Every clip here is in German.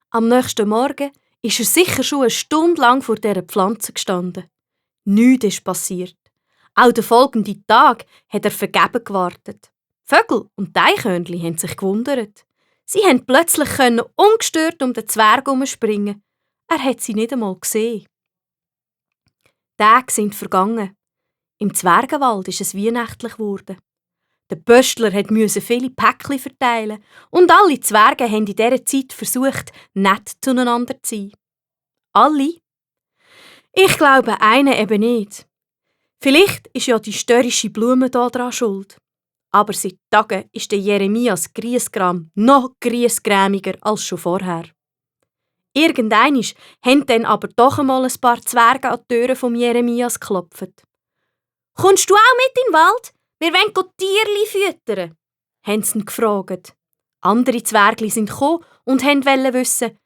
Am nächsten Morgen ist er sicher schon eine Stunde lang vor dieser Pflanze gestanden. Nichts ist passiert. Auch den folgenden Tag hat er vergeben gewartet. Vögel und Eichhörnchen haben sich gewundert. Sie konnten plötzlich ungestört um den Zwerg herumspringen. Er hat sie nicht einmal gesehen. Tage sind vergangen. Im Zwergenwald ist es weihnachtlich geworden. Der Pöstler musste viele Päckchen verteilen und alle Zwerge haben in dieser Zeit versucht, nett zueinander zu sein. Alle? Ich glaube, einer eben nicht. Vielleicht ist ja die störrische Blume daran schuld. Aber seit Tagen ist der Jeremias Griesgram noch griesgrämiger als schon vorher. Irgendeinmal haben dann aber doch einmal ein paar Zwerge an die Türe vom Jeremias geklopft. «Kommst du auch mit in den Wald? Wir wollen Tierli füttern», haben sie ihn gefragt. Andere Zwergli sind gekommen und wollten wissen,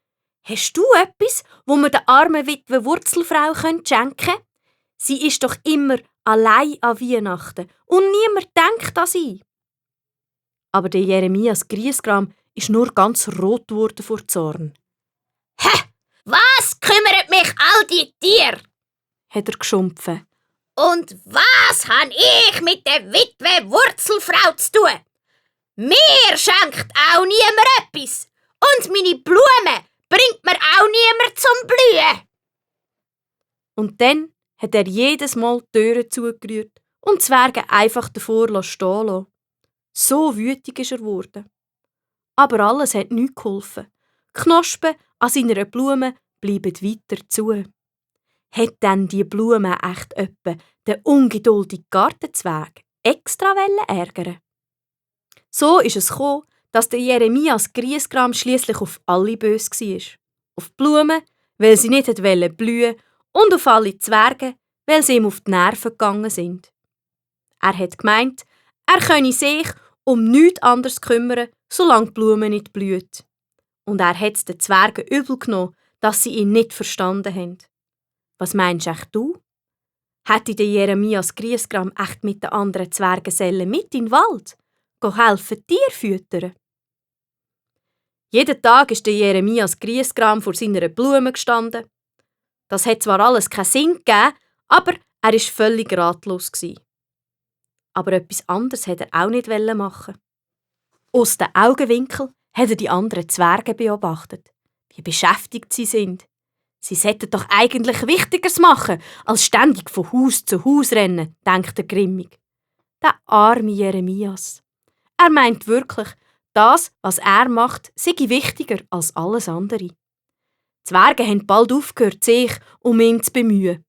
«Hast du etwas, wo wir der armen Witwe Wurzelfrau schenken können? Sie ist doch immer allein an Weihnachten und niemand denkt an sie.» Aber der Jeremias Griesgram ist nur ganz rot geworden vor Zorn. «Hä? Was kümmert mich all die Tiere?» hat er geschumpfen. «Und was han ich mit der Witwe Wurzelfrau zu tun? Mir schenkt auch niemand etwas. Und meine Blumen bringt mir auch niemand zum Blühen.» Und dann hat er jedes Mal die Türen zugerührt und die Zwerge einfach davor stehen lassen. So wütig ist er geworden. Aber alles hat nichts geholfen. Die Knospen an seiner Blume bleiben weiter zu. Hat dann die Blume echt öppe den ungeduldigen Gartenzwerg extra ärgern? So ist es gekommen, dass der Jeremias Griesgram schliesslich auf alle böse war. Auf die Blumen, weil sie nicht blühen wollten, und auf alle Zwerge, weil sie ihm auf die Nerven gegangen sind. Er hat gemeint, er könne sich um nichts anderes kümmern, solange die Blume nicht blüht. Und er hat es den Zwergen übel genommen, dass sie ihn nicht verstanden haben. Was meinst echt du? Hätte der Jeremias Griesgram echt mit den anderen Zwergen mit in den Wald helfen, Tiere füttern? Jeden Tag ist der Jeremias Griesgram vor seiner Blume gestanden. Das hat zwar alles keinen Sinn gegeben, aber er war völlig ratlos. Aber etwas anderes wollte er auch nicht machen. Aus den Augenwinkeln hat er die anderen Zwerge beobachtet, wie beschäftigt sie sind. Sie sollten doch eigentlich Wichtigeres machen, als ständig von Haus zu Haus rennen, denkt er grimmig. Der arme Jeremias. Er meint wirklich, das, was er macht, sei wichtiger als alles andere. Die Zwerge haben bald aufgehört, sich um ihn zu bemühen.